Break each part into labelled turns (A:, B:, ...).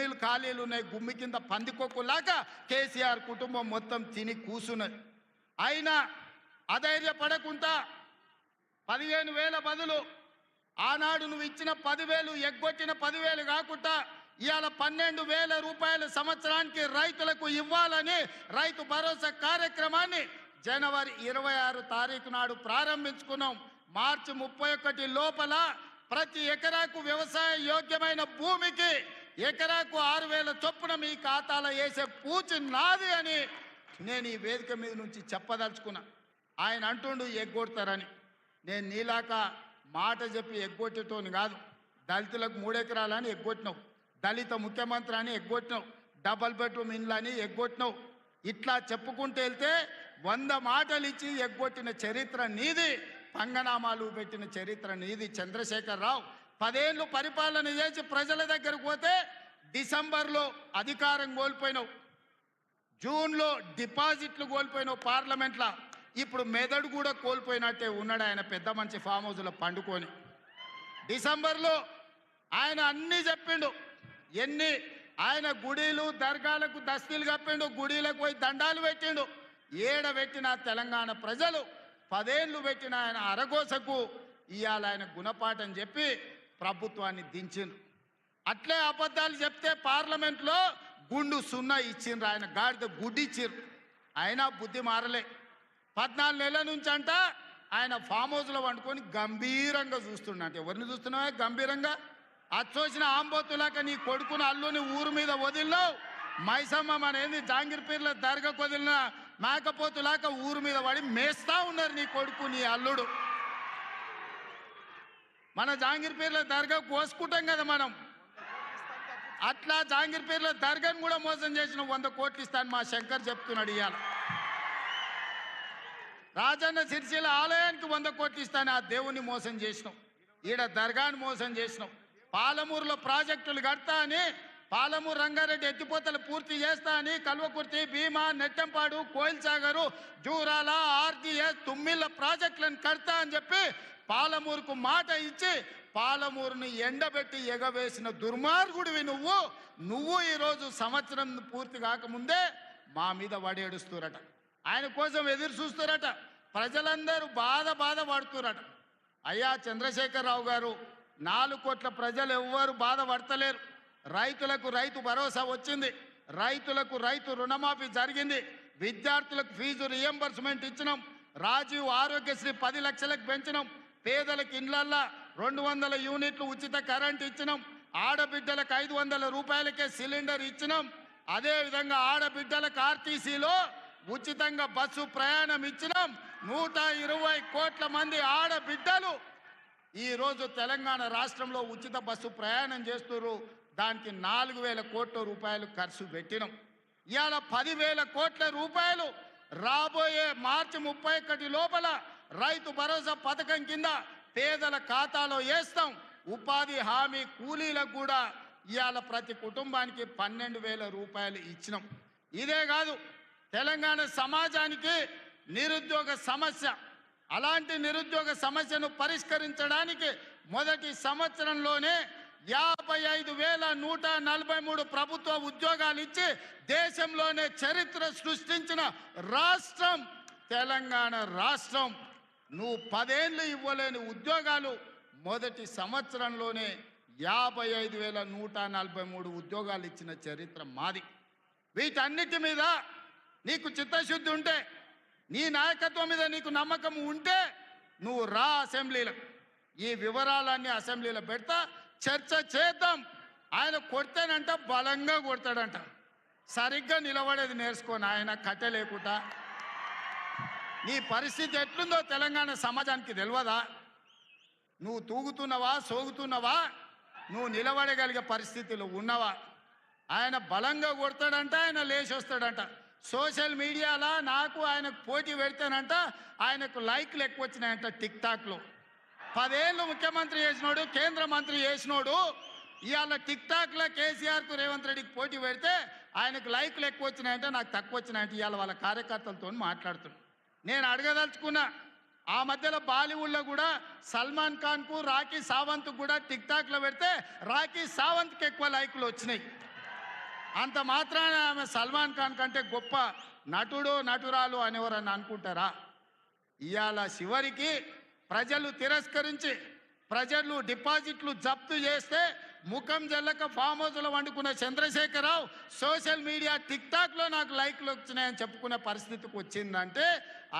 A: గుమ్మిలు ఖాళీలు ఉన్నాయి, గుమ్మి కింద పందికొక్కులాగా కేసీఆర్ కుటుంబం మొత్తం తిని కూసున్నది. అయినా అధైర్యపడకుండా 15,000 బదులు ఆనాడు నువ్వు ఇచ్చిన 10,000 ఎగ్గొట్టిన 10,000 కాకుండా ఇవాళ 12,000 రూపాయల సంవత్సరానికి రైతులకు ఇవ్వాలని రైతు భరోసా కార్యక్రమాన్ని జనవరి 26 తారీఖు నాడు ప్రారంభించుకున్నాం. మార్చి 31 లోపల ప్రతి ఎకరాకు వ్యవసాయ యోగ్యమైన భూమికి ఎకరాకు 6,000 చొప్పున మీ ఖాతాలో వేసే పూచి నాది అని నేను ఈ వేదిక మీద నుంచి చెప్పదలుచుకున్నా. ఆయన అంటుండు ఎగ్గొడతారని. నేను నీలాక మాట చెప్పి ఎగ్గొట్టేటోని కాదు. దళితులకు 3 ఎకరాలని ఎగ్గొట్టినావు, దళిత ముఖ్యమంత్రి అని ఎగ్గొట్టినావు, డబల్ బెడ్రూమ్ ఇండ్లు అని ఎగ్గొట్టినావు. ఇట్లా చెప్పుకుంటూ వెళ్తే 100 మాటలు ఇచ్చి ఎగ్గొట్టిన చరిత్ర నీది, పంగనామాలు పెట్టిన చరిత్ర నీది. చంద్రశేఖరరావు 10 ఏళ్ళు పరిపాలన చేసి ప్రజల దగ్గరకు పోతే డిసెంబర్లో అధికారం కోల్పోయినావు, జూన్లో డిపాజిట్లు కోల్పోయినావు పార్లమెంట్లో. ఇప్పుడు మెదడు కూడా కోల్పోయినట్టే ఉన్నాడు ఆయన పెద్ద మంచి ఫామ్ హౌస్లో పండుకొని. డిసెంబర్లో ఆయన అన్నీ చెప్పిండు. ఆయన గుడీలు దర్గాలకు దస్తీలు కప్పిండు, గుడీలకు పోయి దండాలు పెట్టిండు. పెట్టిన తెలంగాణ ప్రజలు 10 ఏళ్ళు పెట్టిన ఆయన అరగోసకు ఇవాళ ఆయన గుణపాఠం చెప్పి ప్రభుత్వాన్ని దించిండు. అట్లే అబద్ధాలు చెప్తే పార్లమెంట్లో గుండు 0 ఇచ్చిండ్రు, ఆయన గాడిద గుడ్డి ఇచ్చిండ్రు. అయినా బుద్ధి మారలే. 14 నెలల నుంచి అంట ఆయన ఫామ్ హౌస్లో వండుకొని గంభీరంగా చూస్తుండంటే. ఎవరిని చూస్తున్నావా గంభీరంగా? అచ్చోసిన ఆంబోతులాక నీ కొడుకుని అల్లుని ఊరు మీద వదిలినావు. మైసమ్మ అనేది జాంగీర్పీర్ల దర్గాకు వదిలిన మేకపోతులాక ఊరు మీద పడి మేస్తా ఉన్నారు నీ కొడుకు నీ అల్లుడు. మన జాంగీర్పీర్ల దర్గా కోసుకుంటాం కదా మనం, అట్లా జాంగీర్పీర్ల దర్గాను కూడా మోసం చేసిన 100 కోట్లు ఇస్తాను మా శంకర్ చెప్తున్నాడు. ఇవాళ రాజన్న సిరిసిల్ల ఆలయానికి 100 కోట్లు ఇస్తాను, ఆ దేవుణ్ణి మోసం చేసినావు. ఈడ దర్గాను మోసం చేసినావు. పాలమూరులో ప్రాజెక్టులు కడతా అని, పాలమూరు రంగారెడ్డి ఎత్తిపోతలు పూర్తి చేస్తా అని కల్వకుర్తి, భీమా, నెట్టంపాడు, కోయిల్ సాగరు, జూరాల, ఆర్జీఎస్, తుమ్మిళ్ళ ప్రాజెక్టులను కడతా అని చెప్పి పాలమూరుకు మాట ఇచ్చి పాలమూరుని ఎండబెట్టి ఎగవేసిన దుర్మార్గుడివి నువ్వు ఈరోజు సంవత్సరం పూర్తి కాకముందే మా మీద వడేడుస్తురట. ఆయన కోసం ఎదురు చూస్తురట. ప్రజలందరూ బాధ పడుతురట. అయ్యా చంద్రశేఖరరావు గారు, 4 కోట్ల ప్రజలు ఎవ్వరు బాధపడతలేరు. రైతులకు రైతు భరోసా వచ్చింది, రైతులకు రైతు రుణమాఫీ జరిగింది, విద్యార్థులకు ఫీజు రియంబర్స్మెంట్ ఇచ్చినాం, రాజీవ్ ఆరోగ్యశ్రీ 10 లక్షలకు పెంచినాం, పేదలకు ఇండ్లల్లా 200 యూనిట్లు ఉచిత కరెంట్ ఇచ్చినాం, ఆడబిడ్డలకు 500 రూపాయలకే సిలిండర్ ఇచ్చినాం. అదేవిధంగా ఆడబిడ్డలకు ఆర్టీసీలో ఉచితంగా బస్సు ప్రయాణం ఇచ్చినాం. 120 కోట్ల మంది ఆడబిడ్డలు ఈరోజు తెలంగాణ రాష్ట్రంలో ఉచిత బస్సు ప్రయాణం చేస్తున్నారు. దానికి 4,000 కోట్ల రూపాయలు ఖర్చు పెట్టినాం. ఇవాళ 10,000 కోట్ల రూపాయలు రాబోయే మార్చి 31 లోపల రైతు భరోసా పథకం కింద పేదల ఖాతాలో వేస్తాం. ఉపాధి హామీ కూలీలకు కూడా ఇవాళ ప్రతి కుటుంబానికి 12,000 రూపాయలు ఇచ్చినాం. ఇదే కాదు, తెలంగాణ సమాజానికి నిరుద్యోగ సమస్య, అలాంటి నిరుద్యోగ సమస్యను పరిష్కరించడానికి మొదటి సంవత్సరంలోనే 55,143 ప్రభుత్వ ఉద్యోగాలు ఇచ్చి దేశంలోనే చరిత్ర సృష్టించిన రాష్ట్రం తెలంగాణ రాష్ట్రం. నువ్వు 10 ఏళ్ళు ఇవ్వలేని ఉద్యోగాలు మొదటి సంవత్సరంలోనే 55,143 ఉద్యోగాలు ఇచ్చిన చరిత్ర మాది. వీటన్నిటి మీద నీకు చిత్తశుద్ధి ఉంటే, నీ నాయకత్వం మీద నీకు నమ్మకం ఉంటే నువ్వు రా అసెంబ్లీలో. ఈ వివరాలన్నీ అసెంబ్లీలో పెడతా, చర్చ చేద్దాం. ఆయన కొడితేనంట బలంగా కొడతాడంట, సరిగ్గా నిలబడేది నేర్చుకొని ఆయన కట్టలేకుండా. నీ పరిస్థితి ఎట్లుందో తెలంగాణ సమాజానికి తెలియదా? నువ్వు తూగుతున్నావా, సోగుతున్నావా, నువ్వు నిలబడగలిగే పరిస్థితిలో ఉన్నవా? ఆయన బలంగా కొడతాడంట, ఆయన లేచి వస్తాడంట. సోషల్ మీడియాలో నాకు ఆయనకు పోటీ పెడితేనంట ఆయనకు లైక్లు ఎక్కువ వచ్చినాయంట. టిక్టాక్లో 10 ఏళ్ళు ముఖ్యమంత్రి చేసినోడు, కేంద్ర మంత్రి చేసినోడు ఇవాళ టిక్టాక్లో కేసీఆర్కు రేవంత్ రెడ్డికి పోటీ పెడితే ఆయనకు లైక్లు ఎక్కువ వచ్చినాయంటే నాకు తక్కువ వచ్చినాయంటే ఇవాళ వాళ్ళ కార్యకర్తలతో మాట్లాడుతున్నాను. నేను అడగదలుచుకున్నా, ఆ మధ్యలో బాలీవుడ్లో కూడా సల్మాన్ ఖాన్కు రాఖీ సావంత్కు కూడా టిక్టాక్లో పెడితే రాఖీ సావంత్కి ఎక్కువ లైకులు వచ్చినాయి. అంత మాత్రాన ఆమె సల్మాన్ ఖాన్ కంటే గొప్ప నటుడు నటురాలు అనేవారని అనుకుంటారా? ఇవాళ చివరికి ప్రజలు తిరస్కరించి ప్రజలు డిపాజిట్లు జప్తు చేస్తే ముఖం జల్లక ఫామ్ హౌస్లో వండుకున్న చంద్రశేఖరరావు సోషల్ మీడియా టిక్టాక్లో నాకు లైక్లు వచ్చినాయని చెప్పుకునే పరిస్థితికి వచ్చిందంటే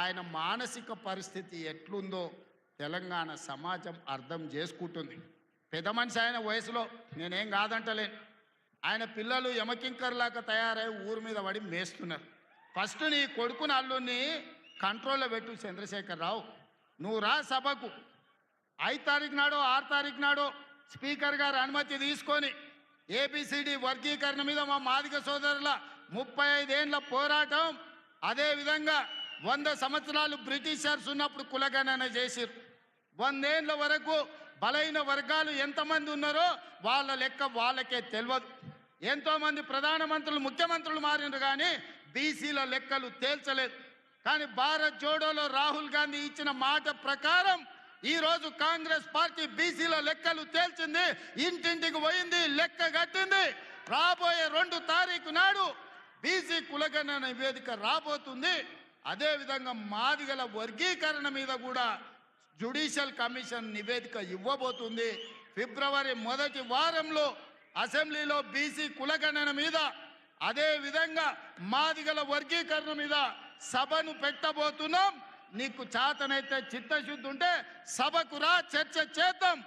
A: ఆయన మానసిక పరిస్థితి ఎట్లుందో తెలంగాణ సమాజం అర్థం చేసుకుంటుంది. పెద్ద మనిషి ఆయన వయసులో, నేనేం కాదంటలేను. ఆయన పిల్లలు యమకింకర్లాగా తయారై ఊరి మీద పడి మేస్తున్నారు. ఫస్ట్ నీ కొడుకుని అల్లుని కంట్రోల్లో పెట్టు చంద్రశేఖరరావు. నువ్వు రా సభకు 5 తారీఖు నాడో 6 తారీఖు నాడో స్పీకర్ గారు అనుమతి తీసుకొని ఏబిసిడి వర్గీకరణ మీద మా మాదిగ సోదరుల 35 ఏళ్ల పోరాటం, అదేవిధంగా 100 సంవత్సరాలు బ్రిటిషర్స్ ఉన్నప్పుడు కులగణన చేసిరు. 100 ఏళ్ల వరకు బలైన వర్గాలు ఎంతమంది ఉన్నారో వాళ్ళ లెక్క వాళ్ళకే తెలియదు. ఎంతోమంది ప్రధానమంత్రులు ముఖ్యమంత్రులు మారినారు కానీ బీసీల లెక్కలు తేల్చలేదు. కానీ భారత్ జోడోలో రాహుల్ గాంధీ ఇచ్చిన మాట ప్రకారం ఈరోజు కాంగ్రెస్ పార్టీ బీసీల లెక్కలు తేల్చింది, ఇంటింటికి పోయింది, లెక్క కట్టింది. రాబోయే 2 తారీఖు నాడు బీసీ కులగణన నివేదిక రాబోతుంది. అదేవిధంగా మాదిగల వర్గీకరణ మీద కూడా జ్యుడిషియల్ కమిషన్ నివేదిక ఇవ్వబోతుంది. ఫిబ్రవరి 1వ వారంలో అసెంబ్లీలో బీసీ కులగణన మీద, అదేవిధంగా మాదిగల వర్గీకరణ మీద సభను పెట్టబోతున్నాం. నీకు చేతనైతే చిత్తశుద్ధి ఉంటే సభకు రా, చర్చ చేద్దాం.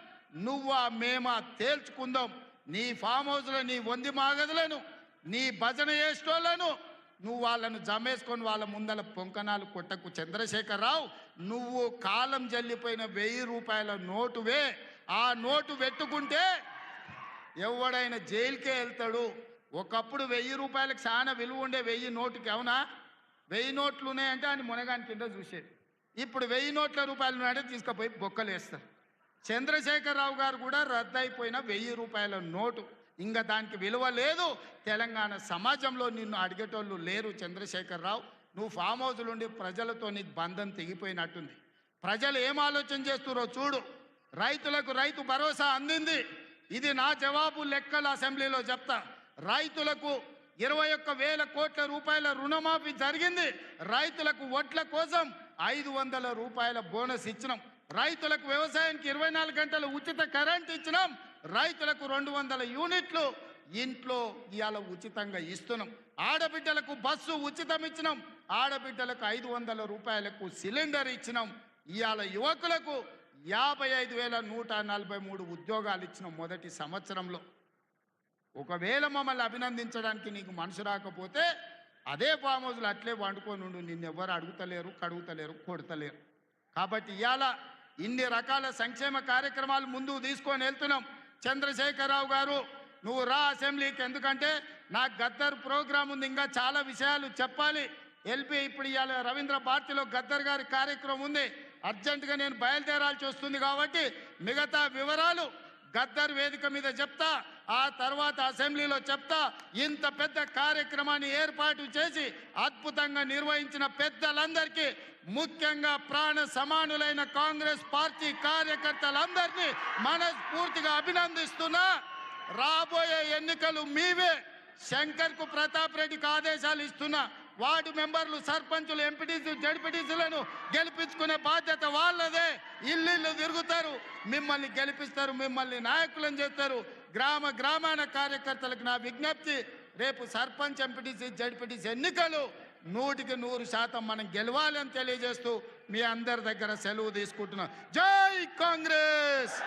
A: నువ్వా మేమా తేల్చుకుందాం. నీ ఫామ్ హౌస్లో నీ వంది మాగదులను, నీ భజన చేసేటోళ్లను నువ్వు వాళ్ళను జమేసుకొని వాళ్ళ ముందల పొంకనాలు కొట్టకు చంద్రశేఖరరావు. నువ్వు కాలం జల్లిపోయిన 1000 రూపాయల నోటువే. ఆ నోటు పెట్టుకుంటే ఎవడైనా జైలుకే వెళ్తాడు. ఒకప్పుడు 1000 రూపాయలకు చాలా విలువ ఉండే 1000 నోటుకి. అవునా? 1000 నోట్లు ఉన్నాయంటే అని మునగాని కింద చూసేది. ఇప్పుడు 1000 నోట్ల రూపాయలు ఉన్నాయంటే తీసుకుపోయి బొక్కలు వేస్తారు. చంద్రశేఖరరావు గారు కూడా రద్దయిపోయిన 1000 రూపాయల నోటు. ఇంకా దానికి విలువ లేదు. తెలంగాణ సమాజంలో నిన్ను అడిగేటోళ్ళు లేరు చంద్రశేఖరరావు. నువ్వు ఫామ్ హౌస్లు ఉండి ప్రజలతో నీకు బంధం తెగిపోయినట్టుంది. ప్రజలు ఏం ఆలోచన చేస్తున్నారో చూడు. రైతులకు రైతు భరోసా అందింది. ఇది నా జవాబు లెక్కలు అసెంబ్లీలో చెప్తా. రైతులకు 21,000 కోట్ల రూపాయల రుణమాఫీ జరిగింది. రైతులకు వడ్ల కోసం 500 రూపాయల బోనస్ ఇచ్చినాం. రైతులకు వ్యవసాయానికి 24 గంటలు ఉచిత కరెంట్ ఇచ్చినాం. రైతులకు 200 యూనిట్లు ఇంట్లో ఇవాళ ఉచితంగా ఇస్తున్నాం. ఆడబిడ్డలకు బస్సు ఉచితం ఇచ్చినాం. ఆడబిడ్డలకు 500 రూపాయలకు సిలిండర్ ఇచ్చినాం. ఇవాళ యువకులకు 55,143 ఉద్యోగాలు ఇచ్చినాం మొదటి సంవత్సరంలో. ఒకవేళ మమ్మల్ని అభినందించడానికి నీకు మనసు రాకపోతే అదే ఫామ్ హౌస్లో అట్లే వండుకొని ఉండు. నిన్నెవ్వరు అడుగుతలేరు, కడుగుతలేరు, కొడతలేరు. కాబట్టి ఇవాళ ఇన్ని రకాల సంక్షేమ కార్యక్రమాలు ముందుకు తీసుకొని వెళ్తున్నాం. చంద్రశేఖరరావు గారు నువ్వు రా అసెంబ్లీకి. ఎందుకంటే నాకు గద్దర్ ప్రోగ్రాం ఉంది, ఇంకా చాలా విషయాలు చెప్పాలి. ఎల్పి ఇప్పుడు ఇవాళ రవీంద్ర భారతిలో గద్దర్ గారి కార్యక్రమం ఉంది. అర్జెంటుగా నేను బయలుదేరాల్సి వస్తుంది కాబట్టి మిగతా వివరాలు గద్దర్ వేదిక మీద చెప్తా, ఆ తర్వాత అసెంబ్లీలో చెప్తా. ఇంత పెద్ద కార్యక్రమాన్ని ఏర్పాటు చేసి అద్భుతంగా నిర్వహించిన పెద్దలందరికీ, ముఖ్యంగా ప్రాణ సమానులైన కాంగ్రెస్ పార్టీ కార్యకర్తలందరినీ మనస్ఫూర్తిగా అభినందిస్తున్నా. రాబోయే ఎన్నికలు మీవే. శంకర్కు ప్రతాప్ రెడ్డికి ఆదేశాలు ఇస్తున్నా. వార్డు మెంబర్లు, సర్పంచులు, ఎంపీటీసీ, జడ్పీటీసీలను గెలిపించుకునే బాధ్యత వాళ్ళదే. ఇల్లు తిరుగుతారు, మిమ్మల్ని గెలిపిస్తారు, మిమ్మల్ని నాయకులను చేస్తారు. గ్రామాన కార్యకర్తలకు నా విజ్ఞప్తి, రేపు సర్పంచ్, ఎంపీటీసీ, జడ్పీటీసీ ఎన్నికలు 100% మనం గెలవాలని తెలియజేస్తూ మీ అందరి దగ్గర సెలవు తీసుకుంటున్నా. జై కాంగ్రెస్.